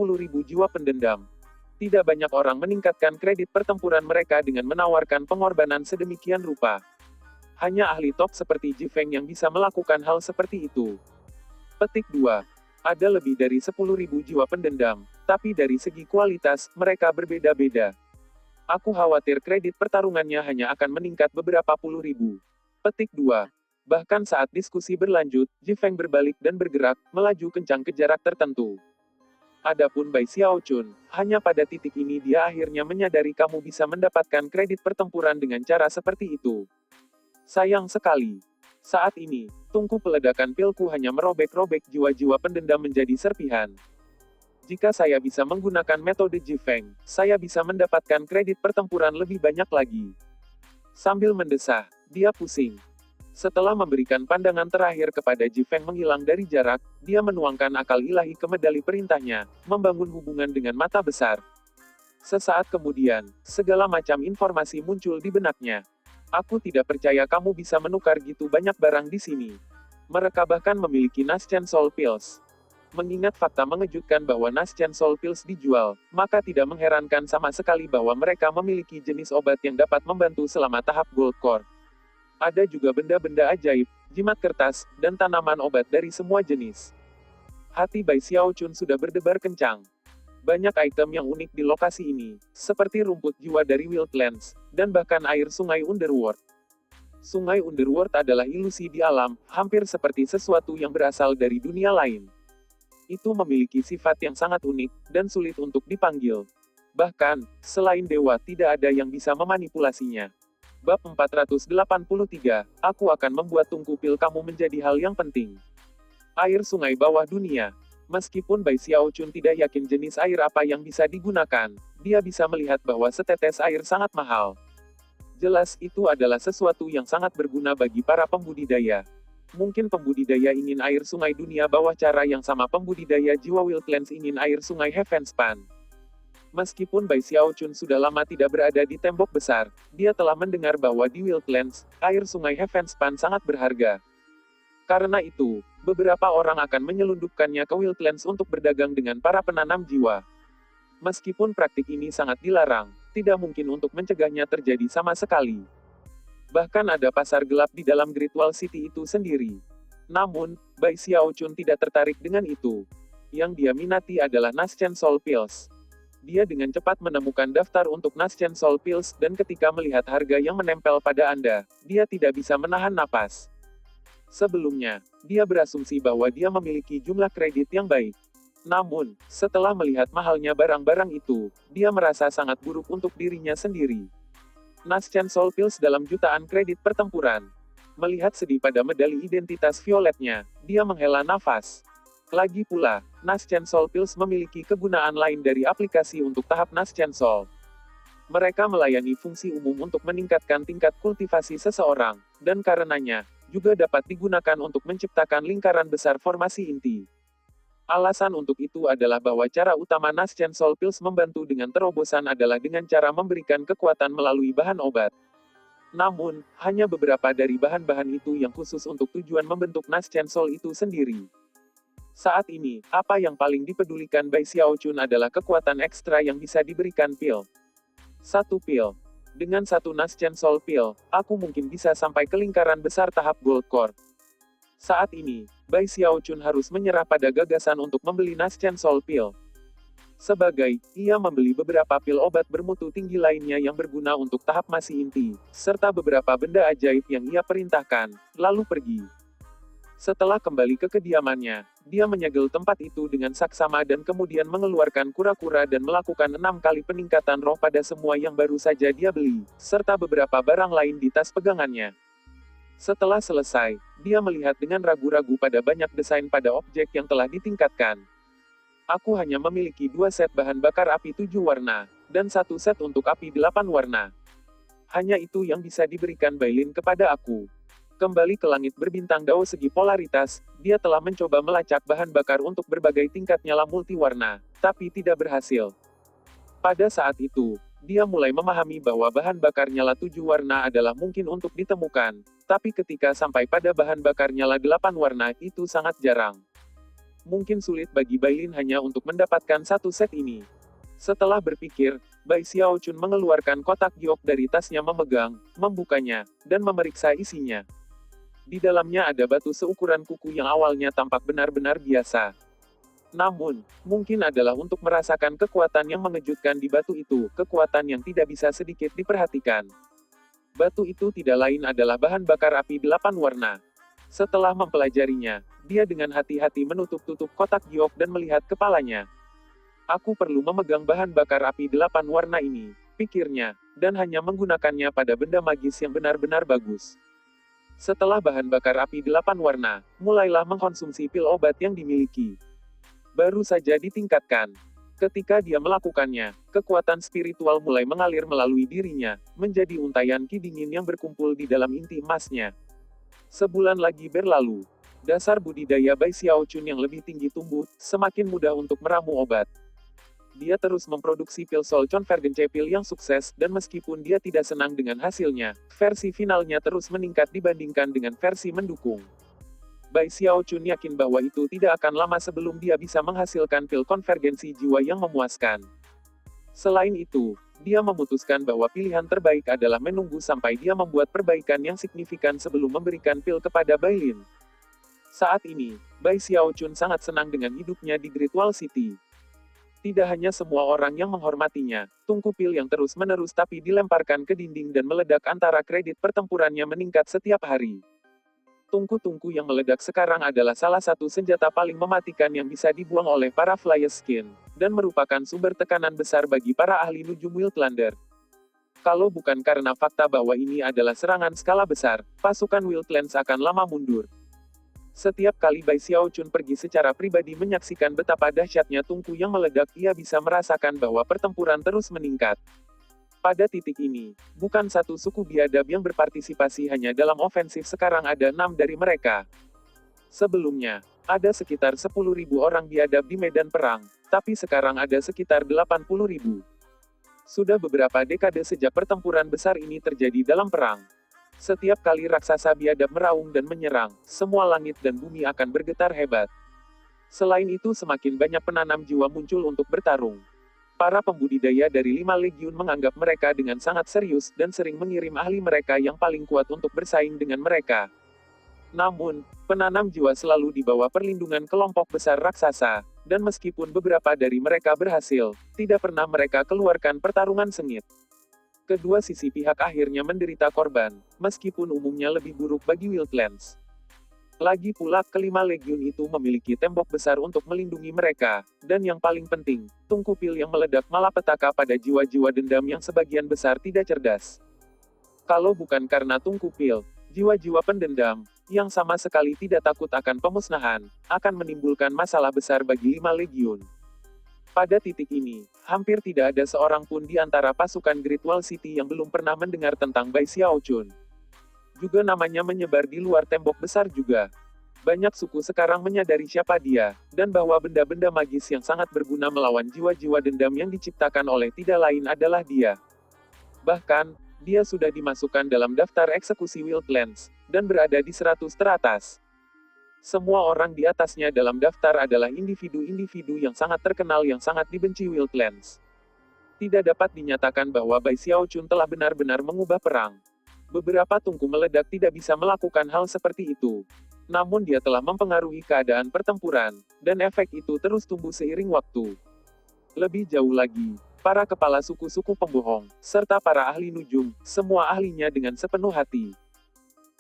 jiwa pendendam. Tidak banyak orang meningkatkan kredit pertempuran mereka dengan menawarkan pengorbanan sedemikian rupa. Hanya ahli top seperti Ji Feng yang bisa melakukan hal seperti itu. Petik 2. Ada lebih dari 10.000 jiwa pendendam, tapi dari segi kualitas, mereka berbeda-beda. Aku khawatir kredit pertarungannya hanya akan meningkat beberapa puluh ribu. Petik 2. Bahkan saat diskusi berlanjut, Ji Feng berbalik dan bergerak, melaju kencang ke jarak tertentu. Adapun Bai Xiaochun, hanya pada titik ini dia akhirnya menyadari kamu bisa mendapatkan kredit pertempuran dengan cara seperti itu. Sayang sekali. Saat ini, tungku peledakan pilku hanya merobek-robek jiwa-jiwa pendendam menjadi serpihan. Jika saya bisa menggunakan metode Ji Feng, saya bisa mendapatkan kredit pertempuran lebih banyak lagi. Sambil mendesah, dia pusing. Setelah memberikan pandangan terakhir kepada Ji Feng menghilang dari jarak, dia menuangkan akal ilahi ke medali perintahnya, membangun hubungan dengan mata besar. Sesaat kemudian, segala macam informasi muncul di benaknya. Aku tidak percaya kamu bisa menukar gitu banyak barang di sini. Mereka bahkan memiliki Naschen Soul Pills. Mengingat fakta mengejutkan bahwa Naschen Soul Pills dijual, maka tidak mengherankan sama sekali bahwa mereka memiliki jenis obat yang dapat membantu selama tahap Gold Core. Ada juga benda-benda ajaib, jimat kertas, dan tanaman obat dari semua jenis. Hati Bai Xiaochun sudah berdebar kencang. Banyak item yang unik di lokasi ini, seperti rumput jiwa dari Wildlands, dan bahkan air sungai Underworld. Sungai Underworld adalah ilusi di alam, hampir seperti sesuatu yang berasal dari dunia lain. Itu memiliki sifat yang sangat unik, dan sulit untuk dipanggil. Bahkan, selain dewa tidak ada yang bisa memanipulasinya. Bab 483, aku akan membuat tungku pil kamu menjadi hal yang penting. Air sungai bawah dunia. Meskipun Bai Xiaochun tidak yakin jenis air apa yang bisa digunakan, dia bisa melihat bahwa setetes air sangat mahal. Jelas itu adalah sesuatu yang sangat berguna bagi para pembudidaya. Mungkin pembudidaya ingin air sungai dunia bawah cara yang sama pembudidaya jiwa Wildlands ingin air sungai Heavenspan. Meskipun Bai Xiaochun sudah lama tidak berada di tembok besar, dia telah mendengar bahwa di Wildlands, air sungai Heavenspan sangat berharga. Karena itu, beberapa orang akan menyelundupkannya ke Wildlands untuk berdagang dengan para penanam jiwa. Meskipun praktik ini sangat dilarang, tidak mungkin untuk mencegahnya terjadi sama sekali. Bahkan ada pasar gelap di dalam Great Wall City itu sendiri. Namun, Bai Xiaochun tidak tertarik dengan itu. Yang dia minati adalah Naschen Soul Pills. Dia dengan cepat menemukan daftar untuk Naschen Soul Pills, dan ketika melihat harga yang menempel pada Anda, dia tidak bisa menahan napas. Sebelumnya, dia berasumsi bahwa dia memiliki jumlah kredit yang baik. Namun, setelah melihat mahalnya barang-barang itu, dia merasa sangat buruk untuk dirinya sendiri. Naschen Soul Pills dalam jutaan kredit pertempuran. Melihat sedih pada medali identitas violetnya, dia menghela nafas. Lagi pula, Nas Chancellor Pills memiliki kegunaan lain dari aplikasi untuk tahap Nas Chancellor. Mereka melayani fungsi umum untuk meningkatkan tingkat kultivasi seseorang, dan karenanya, juga dapat digunakan untuk menciptakan lingkaran besar formasi inti. Alasan untuk itu adalah bahwa cara utama Nas Chancellor Pills membantu dengan terobosan adalah dengan cara memberikan kekuatan melalui bahan obat. Namun, hanya beberapa dari bahan-bahan itu yang khusus untuk tujuan membentuk Nas Chancellor itu sendiri. Saat ini, apa yang paling dipedulikan Bai Xiaochun adalah kekuatan ekstra yang bisa diberikan pil. Satu pil. Dengan satu Nas Chancellor pil, aku mungkin bisa sampai ke lingkaran besar tahap Gold Core. Saat ini, Bai Xiaochun harus menyerah pada gagasan untuk membeli Nas Chancellor pil. Sebagai, ia membeli beberapa pil obat bermutu tinggi lainnya yang berguna untuk tahap masih inti, serta beberapa benda ajaib yang ia perintahkan, lalu pergi. Setelah kembali ke kediamannya, dia menyegel tempat itu dengan saksama dan kemudian mengeluarkan kura-kura dan melakukan 6 kali peningkatan roh pada semua yang baru saja dia beli, serta beberapa barang lain di tas pegangannya. Setelah selesai, dia melihat dengan ragu-ragu pada banyak desain pada objek yang telah ditingkatkan. Aku hanya memiliki 2 set bahan bakar api 7 warna, dan 1 set untuk api 8 warna. Hanya itu yang bisa diberikan Bailin kepada aku. Kembali ke langit berbintang dao segi polaritas, dia telah mencoba melacak bahan bakar untuk berbagai tingkat nyala multiwarna, tapi tidak berhasil. Pada saat itu, dia mulai memahami bahwa bahan bakar nyala 7 warna adalah mungkin untuk ditemukan, tapi ketika sampai pada bahan bakar nyala 8 warna itu sangat jarang. Mungkin sulit bagi Bailin hanya untuk mendapatkan satu set ini. Setelah berpikir, Bai Xiaochun mengeluarkan kotak giok dari tasnya memegang, membukanya, dan memeriksa isinya. Di dalamnya ada batu seukuran kuku yang awalnya tampak benar-benar biasa. Namun, mungkin adalah untuk merasakan kekuatan yang mengejutkan di batu itu, kekuatan yang tidak bisa sedikit diperhatikan. Batu itu tidak lain adalah bahan bakar api 8 warna. Setelah mempelajarinya, dia dengan hati-hati menutup-tutup kotak giok dan melihat kepalanya. Aku perlu memegang bahan bakar api 8 warna ini, pikirnya, dan hanya menggunakannya pada benda magis yang benar-benar bagus. Setelah bahan bakar api 8 warna, mulailah mengkonsumsi pil obat yang dimiliki. Baru saja ditingkatkan. Ketika dia melakukannya, kekuatan spiritual mulai mengalir melalui dirinya, menjadi untayan ki dingin yang berkumpul di dalam inti emasnya. Sebulan lagi berlalu. Dasar budidaya Bai Xiaochun yang lebih tinggi tumbuh, semakin mudah untuk meramu obat. Dia terus memproduksi pil Soul Convergence pil yang sukses, dan meskipun dia tidak senang dengan hasilnya, versi finalnya terus meningkat dibandingkan dengan versi mendukung. Bai Xiaochun yakin bahwa itu tidak akan lama sebelum dia bisa menghasilkan pil konvergensi jiwa yang memuaskan. Selain itu, dia memutuskan bahwa pilihan terbaik adalah menunggu sampai dia membuat perbaikan yang signifikan sebelum memberikan pil kepada Bailin. Saat ini, Bai Xiaochun sangat senang dengan hidupnya di Great Wall City. Tidak hanya semua orang yang menghormatinya, tungku pil yang terus-menerus tapi dilemparkan ke dinding dan meledak antara kredit pertempurannya meningkat setiap hari. Tungku-tungku yang meledak sekarang adalah salah satu senjata paling mematikan yang bisa dibuang oleh para Flyers Skin, dan merupakan sumber tekanan besar bagi para ahli nujum Wildlander. Kalau bukan karena fakta bahwa ini adalah serangan skala besar, pasukan Wildlands akan lama mundur. Setiap kali Bai Xiaochun pergi secara pribadi menyaksikan betapa dahsyatnya tungku yang meledak, ia bisa merasakan bahwa pertempuran terus meningkat. Pada titik ini, bukan satu suku biadab yang berpartisipasi hanya dalam ofensif, sekarang ada 6 dari mereka. Sebelumnya, ada sekitar 10.000 orang biadab di medan perang, tapi sekarang ada sekitar 80.000. Sudah beberapa dekade sejak pertempuran besar ini terjadi dalam perang. Setiap kali raksasa biadab meraung dan menyerang, semua langit dan bumi akan bergetar hebat. Selain itu semakin banyak penanam jiwa muncul untuk bertarung. Para pembudidaya dari 5 legiun menganggap mereka dengan sangat serius, dan sering mengirim ahli mereka yang paling kuat untuk bersaing dengan mereka. Namun, penanam jiwa selalu di bawah perlindungan kelompok besar raksasa, dan meskipun beberapa dari mereka berhasil, tidak pernah mereka keluarkan pertarungan sengit. Kedua sisi pihak akhirnya menderita korban, meskipun umumnya lebih buruk bagi Wildlands. Lagi pula, kelima legiun itu memiliki tembok besar untuk melindungi mereka, dan yang paling penting, tungku pil yang meledak malapetaka pada jiwa-jiwa dendam yang sebagian besar tidak cerdas. Kalau bukan karena tungku pil, Jiwa-jiwa pendendam, yang sama sekali tidak takut akan pemusnahan, akan menimbulkan masalah besar bagi 5 legiun. Pada titik ini, hampir tidak ada seorang pun di antara pasukan Great Wall City yang belum pernah mendengar tentang Bai Xiaochun. Juga namanya menyebar di luar tembok besar juga. Banyak suku sekarang menyadari siapa dia, dan bahwa benda-benda magis yang sangat berguna melawan jiwa-jiwa dendam yang diciptakan oleh tidak lain adalah dia. Bahkan, dia sudah dimasukkan dalam daftar eksekusi Wildlands, dan berada di 100 teratas. Semua orang di atasnya dalam daftar adalah individu-individu yang sangat terkenal yang sangat dibenci Wildlands. Tidak dapat dinyatakan bahwa Bai Xiaochun telah benar-benar mengubah perang. Beberapa tungku meledak tidak bisa melakukan hal seperti itu. Namun dia telah mempengaruhi keadaan pertempuran, dan efek itu terus tumbuh seiring waktu. Lebih jauh lagi, para kepala suku-suku pembohong, serta para ahli nujum, semua ahlinya dengan sepenuh hati.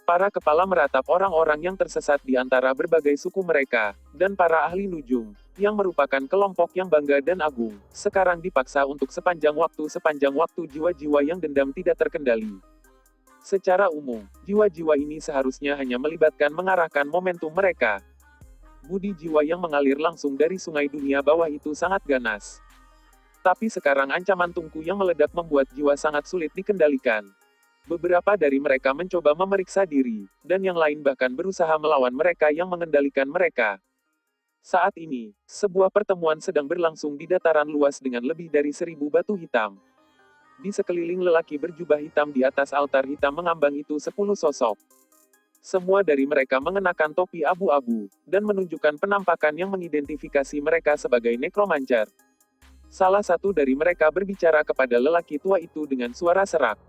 Para kepala meratap orang-orang yang tersesat di antara berbagai suku mereka, dan para ahli nujum, yang merupakan kelompok yang bangga dan agung, sekarang dipaksa untuk sepanjang waktu jiwa-jiwa yang dendam tidak terkendali. Secara umum, jiwa-jiwa ini seharusnya hanya melibatkan mengarahkan momentum mereka. Budi jiwa yang mengalir langsung dari sungai dunia bawah itu sangat ganas. Tapi sekarang ancaman tungku yang meledak membuat jiwa sangat sulit dikendalikan. Beberapa dari mereka mencoba memeriksa diri, dan yang lain bahkan berusaha melawan mereka yang mengendalikan mereka. Saat ini, sebuah pertemuan sedang berlangsung di dataran luas dengan lebih dari 1000 batu hitam. Di sekeliling lelaki berjubah hitam di atas altar hitam mengambang itu 10 sosok. Semua dari mereka mengenakan topi abu-abu, dan menunjukkan penampakan yang mengidentifikasi mereka sebagai nekromancer. Salah satu dari mereka berbicara kepada lelaki tua itu dengan suara serak.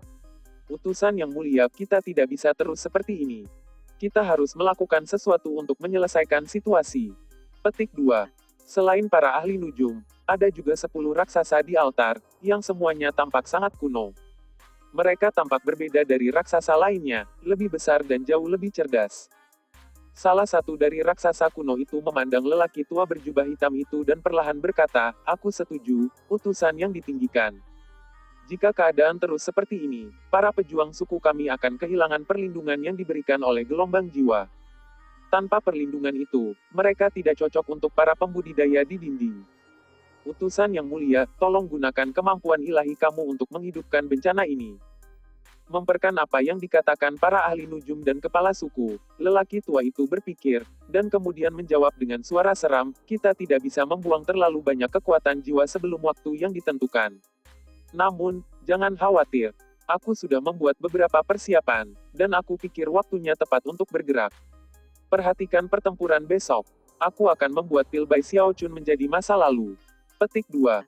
Utusan yang mulia, kita tidak bisa terus seperti ini. Kita harus melakukan sesuatu untuk menyelesaikan situasi. Petik 2. Selain para ahli nujum, ada juga 10 raksasa di altar, yang semuanya tampak sangat kuno. Mereka tampak berbeda dari raksasa lainnya, lebih besar dan jauh lebih cerdas. Salah satu dari raksasa kuno itu memandang lelaki tua berjubah hitam itu dan perlahan berkata, "Aku setuju, utusan yang ditinggikan. Jika keadaan terus seperti ini, para pejuang suku kami akan kehilangan perlindungan yang diberikan oleh gelombang jiwa. Tanpa perlindungan itu, mereka tidak cocok untuk para pembudidaya di dinding. Utusan yang mulia, tolong gunakan kemampuan ilahi kamu untuk menghidupkan bencana ini." Memperkan apa yang dikatakan para ahli nujum dan kepala suku, lelaki tua itu berpikir, dan kemudian menjawab dengan suara seram, "Kita tidak bisa membuang terlalu banyak kekuatan jiwa sebelum waktu yang ditentukan. Namun, jangan khawatir. Aku sudah membuat beberapa persiapan, dan aku pikir waktunya tepat untuk bergerak. Perhatikan pertempuran besok. Aku akan membuat pil Bai Xiaochun menjadi masa lalu." Petik 2.